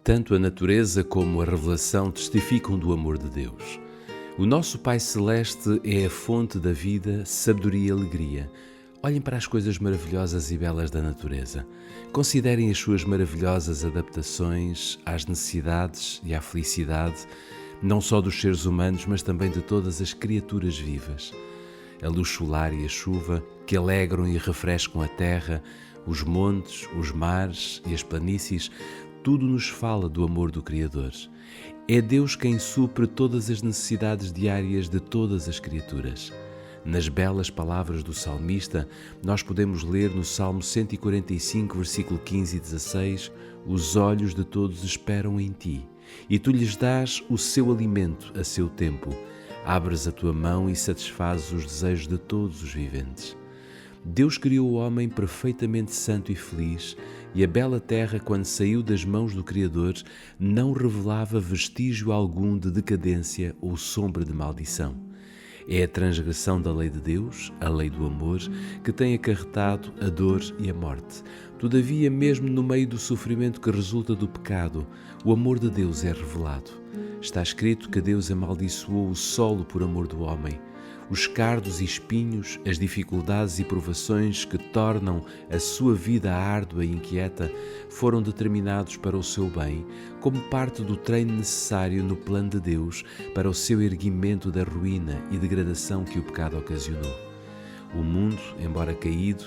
Tanto a natureza como a revelação testificam do amor de Deus. O nosso Pai Celeste é a fonte da vida, sabedoria e alegria. Olhem para as coisas maravilhosas e belas da natureza. Considerem as suas maravilhosas adaptações às necessidades e à felicidade, não só dos seres humanos, mas também de todas as criaturas vivas. A luz solar e a chuva, que alegram e refrescam a terra, os montes, os mares e as planícies, tudo nos fala do amor do Criador. É Deus quem supre todas as necessidades diárias de todas as criaturas. Nas belas palavras do salmista, nós podemos ler no Salmo 145, versículo 15 e 16: "Os olhos de todos esperam em ti, e tu lhes dás o seu alimento a seu tempo. Abres a tua mão e satisfazes os desejos de todos os viventes." Deus criou o homem perfeitamente santo e feliz, e a bela terra, quando saiu das mãos do Criador, não revelava vestígio algum de decadência ou sombra de maldição. É a transgressão da lei de Deus, a lei do amor, que tem acarretado a dor e a morte. Todavia, mesmo no meio do sofrimento que resulta do pecado, o amor de Deus é revelado. Está escrito que Deus amaldiçoou o solo por amor do homem. Os cardos e espinhos, as dificuldades e provações que tornam a sua vida árdua e inquieta, foram determinados para o seu bem, como parte do treino necessário no plano de Deus para o seu erguimento da ruína e degradação que o pecado ocasionou. O mundo, embora caído,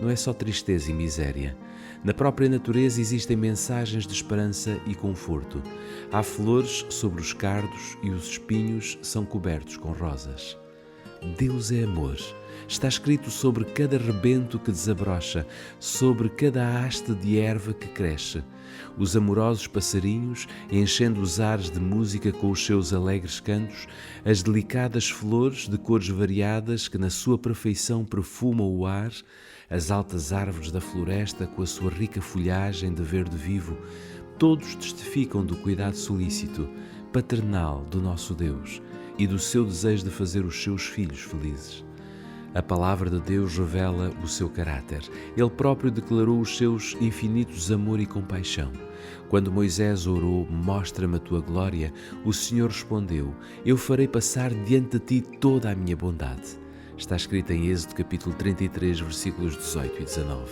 não é só tristeza e miséria. Na própria natureza existem mensagens de esperança e conforto. Há flores sobre os cardos e os espinhos são cobertos com rosas. Deus é amor. Está escrito sobre cada rebento que desabrocha, sobre cada haste de erva que cresce. Os amorosos passarinhos, enchendo os ares de música com os seus alegres cantos, as delicadas flores de cores variadas que na sua perfeição perfumam o ar, as altas árvores da floresta com a sua rica folhagem de verde vivo, todos testificam do cuidado solícito, paternal do nosso Deus e do seu desejo de fazer os seus filhos felizes. A palavra de Deus revela o seu caráter. Ele próprio declarou os seus infinitos amor e compaixão. Quando Moisés orou: "Mostra-me a tua glória", o Senhor respondeu: "Eu farei passar diante de ti toda a minha bondade." Está escrito em Êxodo capítulo 33, versículos 18 e 19.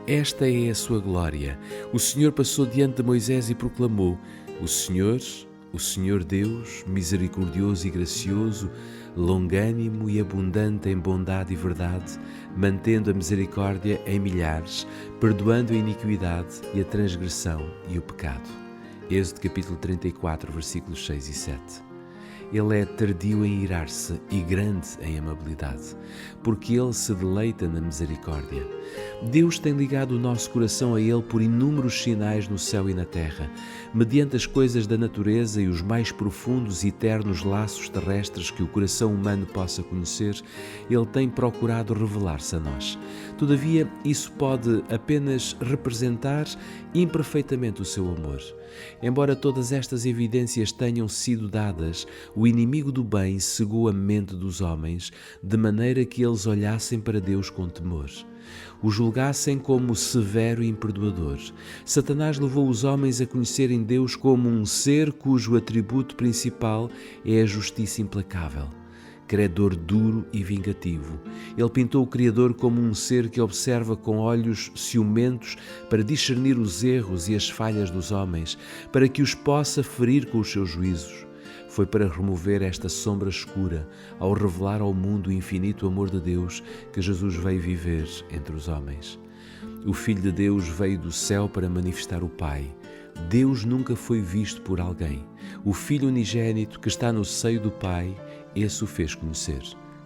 Esta é a sua glória. O Senhor passou diante de Moisés e proclamou: O Senhor Deus, misericordioso e gracioso, longânimo e abundante em bondade e verdade, mantendo a misericórdia em milhares, perdoando a iniquidade e a transgressão e o pecado. Êxodo capítulo 34, versículos 6 e 7. Ele é tardio em irar-se e grande em amabilidade, porque Ele se deleita na misericórdia. Deus tem ligado o nosso coração a Ele por inúmeros sinais no céu e na terra, mediante as coisas da natureza e os mais profundos e eternos laços terrestres que o coração humano possa conhecer. Ele tem procurado revelar-se a nós. Todavia, isso pode apenas representar imperfeitamente o seu amor. Embora todas estas evidências tenham sido dadas, o inimigo do bem cegou a mente dos homens, de maneira que eles olhassem para Deus com temor. O julgassem como severo e imperdoador. Satanás levou os homens a conhecerem Deus como um ser cujo atributo principal é a justiça implacável. Credor duro e vingativo. Ele pintou o Criador como um ser que observa com olhos ciumentos para discernir os erros e as falhas dos homens, para que os possa ferir com os seus juízos. Foi para remover esta sombra escura, ao revelar ao mundo o infinito amor de Deus, que Jesus veio viver entre os homens. O Filho de Deus veio do céu para manifestar o Pai. Deus nunca foi visto por alguém. O Filho unigênito que está no seio do Pai, esse o fez conhecer.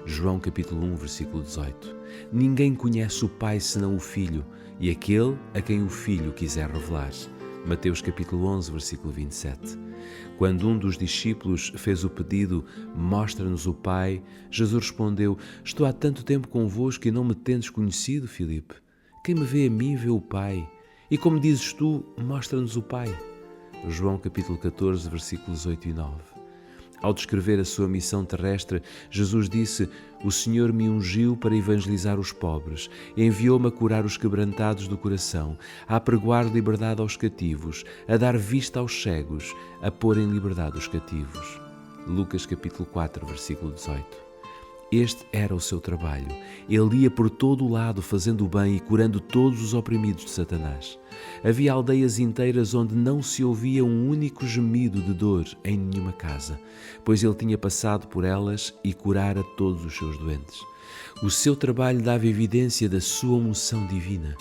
João capítulo 1, versículo 18. Ninguém conhece o Pai senão o Filho, e aquele a quem o Filho quiser revelar. Mateus capítulo 11, versículo 27. Quando um dos discípulos fez o pedido: "Mostra-nos o Pai", Jesus respondeu: "Estou há tanto tempo convosco e não me tendes conhecido, Filipe? Quem me vê a mim vê o Pai. E como dizes tu: Mostra-nos o Pai?" João capítulo 14, versículos 8 e 9. Ao descrever a sua missão terrestre, Jesus disse: "O Senhor me ungiu para evangelizar os pobres, enviou-me a curar os quebrantados do coração, a apregoar liberdade aos cativos, a dar vista aos cegos, a pôr em liberdade os cativos." Lucas capítulo 4, versículo 18. Este era o seu trabalho. Ele ia por todo o lado fazendo o bem e curando todos os oprimidos de Satanás. Havia aldeias inteiras onde não se ouvia um único gemido de dor em nenhuma casa, pois ele tinha passado por elas e curara todos os seus doentes. O seu trabalho dava evidência da sua unção divina.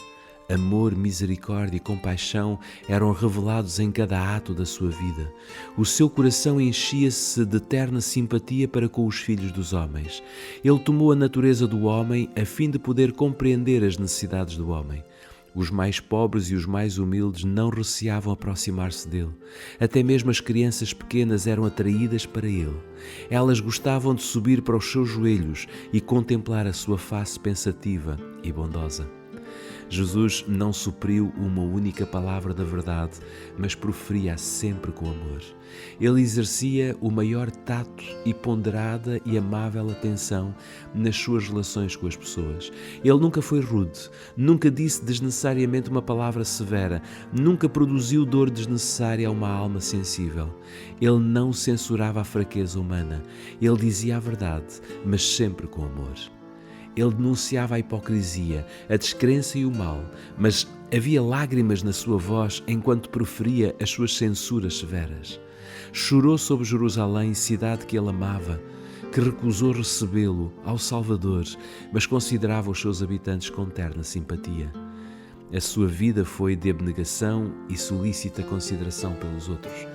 Amor, misericórdia e compaixão eram revelados em cada ato da sua vida. O seu coração enchia-se de terna simpatia para com os filhos dos homens. Ele tomou a natureza do homem a fim de poder compreender as necessidades do homem. Os mais pobres e os mais humildes não receavam aproximar-se dele. Até mesmo as crianças pequenas eram atraídas para ele. Elas gostavam de subir para os seus joelhos e contemplar a sua face pensativa e bondosa. Jesus não supriu uma única palavra da verdade, mas proferia-a sempre com amor. Ele exercia o maior tato e ponderada e amável atenção nas suas relações com as pessoas. Ele nunca foi rude, nunca disse desnecessariamente uma palavra severa, nunca produziu dor desnecessária a uma alma sensível. Ele não censurava a fraqueza humana. Ele dizia a verdade, mas sempre com amor. Ele denunciava a hipocrisia, a descrença e o mal, mas havia lágrimas na sua voz enquanto proferia as suas censuras severas. Chorou sobre Jerusalém, cidade que ele amava, que recusou recebê-lo ao Salvador, mas considerava os seus habitantes com terna simpatia. A sua vida foi de abnegação e solícita consideração pelos outros.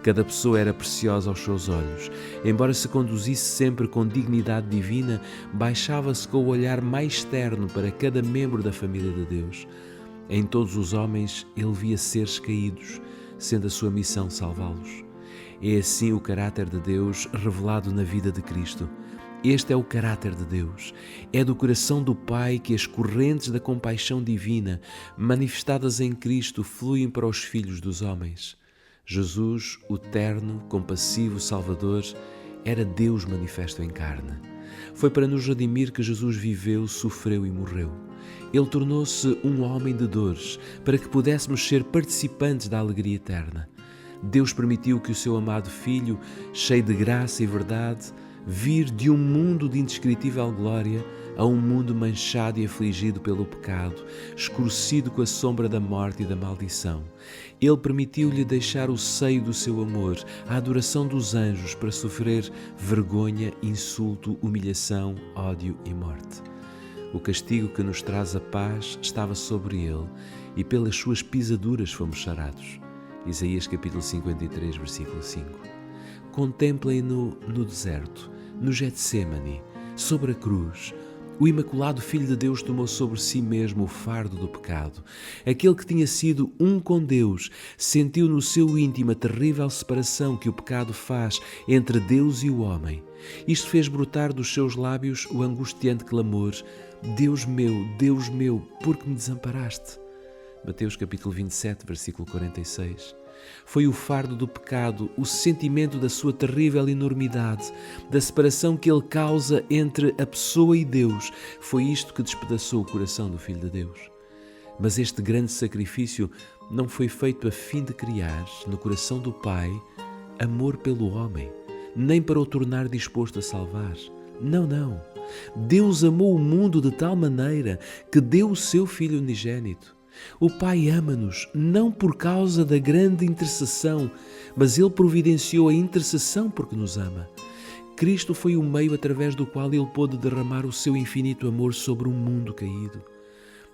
Cada pessoa era preciosa aos seus olhos. Embora se conduzisse sempre com dignidade divina, baixava-se com o olhar mais terno para cada membro da família de Deus. Em todos os homens ele via seres caídos, sendo a sua missão salvá-los. É assim o caráter de Deus revelado na vida de Cristo. Este é o caráter de Deus. É do coração do Pai que as correntes da compaixão divina, manifestadas em Cristo, fluem para os filhos dos homens. Jesus, o terno, compassivo Salvador, era Deus manifesto em carne. Foi para nos redimir que Jesus viveu, sofreu e morreu. Ele tornou-se um homem de dores, para que pudéssemos ser participantes da alegria eterna. Deus permitiu que o seu amado Filho, cheio de graça e verdade, vir de um mundo de indescritível glória a um mundo manchado e afligido pelo pecado, escurecido com a sombra da morte e da maldição. Ele permitiu-lhe deixar o seio do seu amor, a adoração dos anjos, para sofrer vergonha, insulto, humilhação, ódio e morte. O castigo que nos traz a paz estava sobre ele, e pelas suas pisaduras fomos sarados. Isaías capítulo 53, versículo 5. Contemplem-no no deserto, no Getsêmani, sobre a cruz. O imaculado Filho de Deus tomou sobre si mesmo o fardo do pecado. Aquele que tinha sido um com Deus sentiu no seu íntimo a terrível separação que o pecado faz entre Deus e o homem. Isto fez brotar dos seus lábios o angustiante clamor: Deus meu, por que me desamparaste? Mateus capítulo 27, versículo 46. Foi o fardo do pecado, o sentimento da sua terrível enormidade, da separação que ele causa entre a pessoa e Deus. Foi isto que despedaçou o coração do Filho de Deus. Mas este grande sacrifício não foi feito a fim de criar, no coração do Pai, amor pelo homem, nem para o tornar disposto a salvar. Não. Deus amou o mundo de tal maneira que deu o seu Filho unigênito. O Pai ama-nos não por causa da grande intercessão, mas Ele providenciou a intercessão porque nos ama. Cristo foi o meio através do qual Ele pôde derramar o seu infinito amor sobre um mundo caído.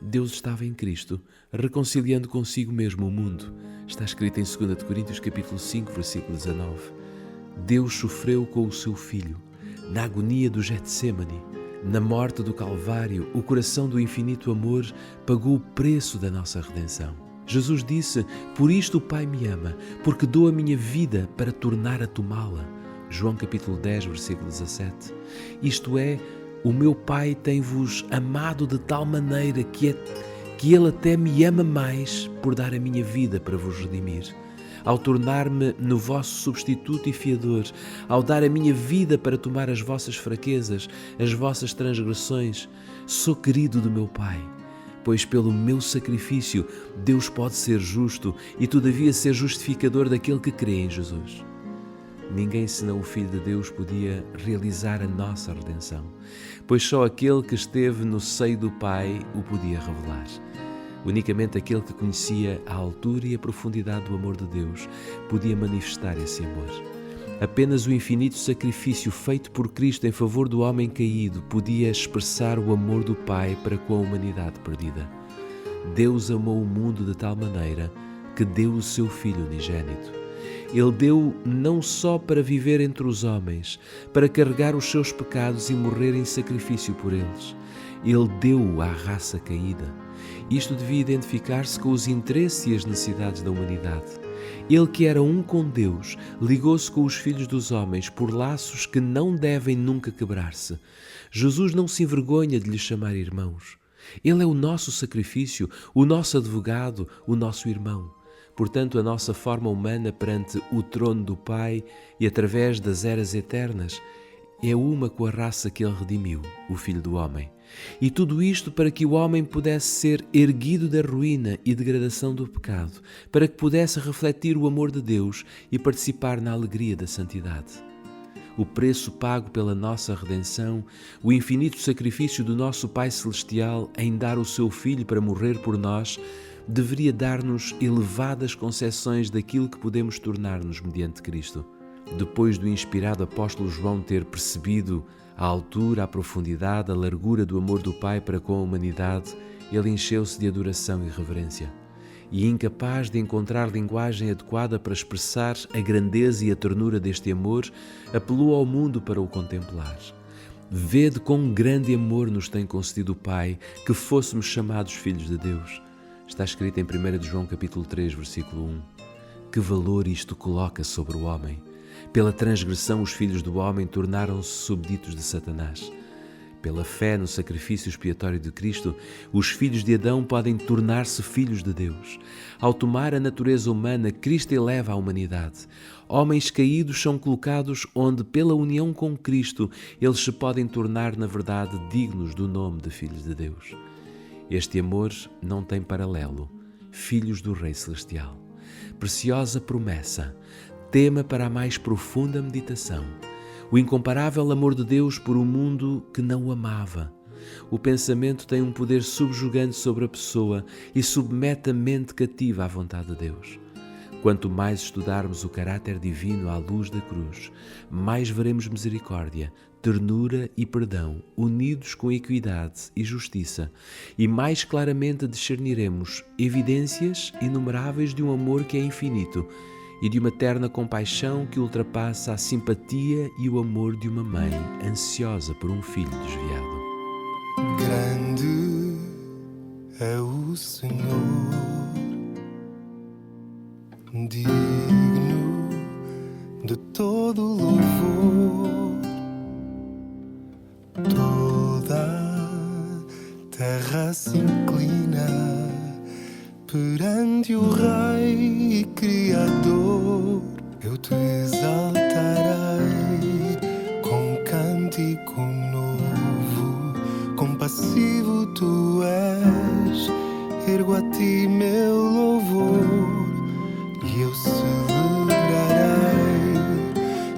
Deus estava em Cristo, reconciliando consigo mesmo o mundo. Está escrito em 2 Coríntios capítulo 5, versículo 19. Deus sofreu com o seu Filho, na agonia do Getsêmani. Na morte do Calvário, o coração do infinito amor pagou o preço da nossa redenção. Jesus disse: por isto o Pai me ama, porque dou a minha vida para tornar a tomá-la. João capítulo 10, versículo 17. Isto é, o meu Pai tem-vos amado de tal maneira que que Ele até me ama mais por dar a minha vida para vos redimir. Ao tornar-me no vosso substituto e fiador, ao dar a minha vida para tomar as vossas fraquezas, as vossas transgressões, sou querido do meu Pai, pois pelo meu sacrifício Deus pode ser justo e todavia ser justificador daquele que crê em Jesus. Ninguém senão o Filho de Deus podia realizar a nossa redenção, pois só aquele que esteve no seio do Pai o podia revelar. Unicamente aquele que conhecia a altura e a profundidade do amor de Deus podia manifestar esse amor. Apenas o infinito sacrifício feito por Cristo em favor do homem caído podia expressar o amor do Pai para com a humanidade perdida. Deus amou o mundo de tal maneira que deu o seu Filho unigênito. Ele deu não só para viver entre os homens, para carregar os seus pecados e morrer em sacrifício por eles. Ele deu-o à raça caída. Isto devia identificar-se com os interesses e as necessidades da humanidade. Ele, que era um com Deus, ligou-se com os filhos dos homens por laços que não devem nunca quebrar-se. Jesus não se envergonha de lhes chamar irmãos. Ele é o nosso sacrifício, o nosso advogado, o nosso irmão. Portanto, a nossa forma humana perante o trono do Pai e através das eras eternas é uma com a raça que Ele redimiu, o Filho do Homem. E tudo isto para que o homem pudesse ser erguido da ruína e degradação do pecado, para que pudesse refletir o amor de Deus e participar na alegria da santidade. O preço pago pela nossa redenção, o infinito sacrifício do nosso Pai Celestial em dar o seu Filho para morrer por nós, deveria dar-nos elevadas concepções daquilo que podemos tornar-nos mediante Cristo. Depois do inspirado apóstolo João ter percebido a altura, a profundidade, a largura do amor do Pai para com a humanidade, ele encheu-se de adoração e reverência. E incapaz de encontrar linguagem adequada para expressar a grandeza e a ternura deste amor, apelou ao mundo para o contemplar. Vede quão grande amor nos tem concedido o Pai, que fôssemos chamados filhos de Deus. Está escrito em 1 João capítulo 3, versículo 1. Que valor isto coloca sobre o homem? Pela transgressão os filhos do homem tornaram-se súbditos de Satanás. Pela fé no sacrifício expiatório de Cristo, os filhos de Adão podem tornar-se filhos de Deus. Ao tomar a natureza humana, Cristo eleva a humanidade. Homens caídos são colocados onde, pela união com Cristo, eles se podem tornar, na verdade, dignos do nome de filhos de Deus. Este amor não tem paralelo. Filhos do Rei Celestial. Preciosa promessa. Tema para a mais profunda meditação. O incomparável amor de Deus por um mundo que não o amava. O pensamento tem um poder subjugante sobre a pessoa e submete a mente cativa à vontade de Deus. Quanto mais estudarmos o caráter divino à luz da cruz, mais veremos misericórdia, ternura e perdão, unidos com equidade e justiça, e mais claramente discerniremos evidências inumeráveis de um amor que é infinito e de uma terna compaixão que ultrapassa a simpatia e o amor de uma mãe ansiosa por um filho desviado. Grande é o Senhor, digno de todo louvor. Toda a terra se inclina perante o Rei Criador. Eu te exaltarei com cântico novo. Compassivo tu és, ergo a ti meu louvor. E eu celebrarei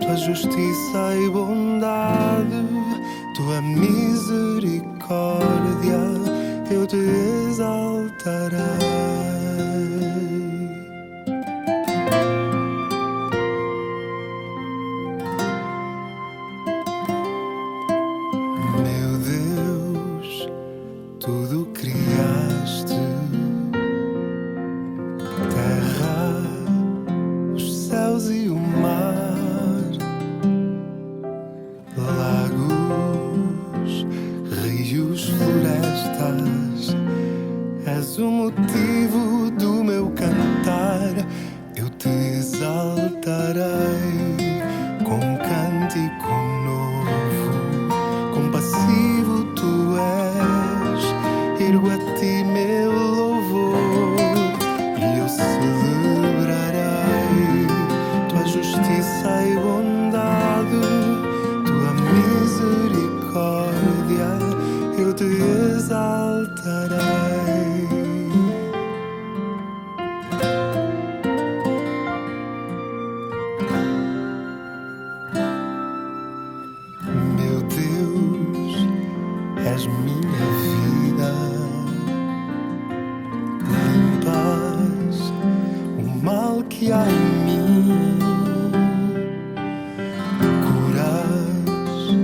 tua justiça e bondade, tua misericórdia, eu te exaltarei. Meu Deus, tudo criaste, terra, os céus e o mar, lagos, rios, florestas, és o motivo mal que há em mim. Curas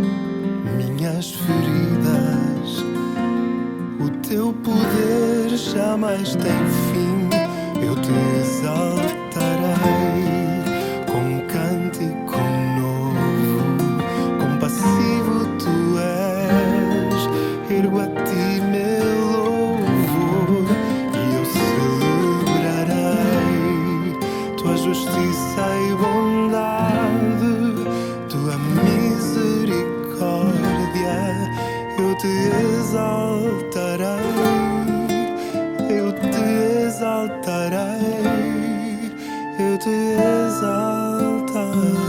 minhas feridas, o teu poder jamais tem fim. Eu te exaltarei com um cântico novo. Compassivo tu és, ergo a ti meu louvor, e eu celebrarei tua justiça e bondade, tua misericórdia. Eu te exaltarei, eu te exaltarei, eu te exaltarei.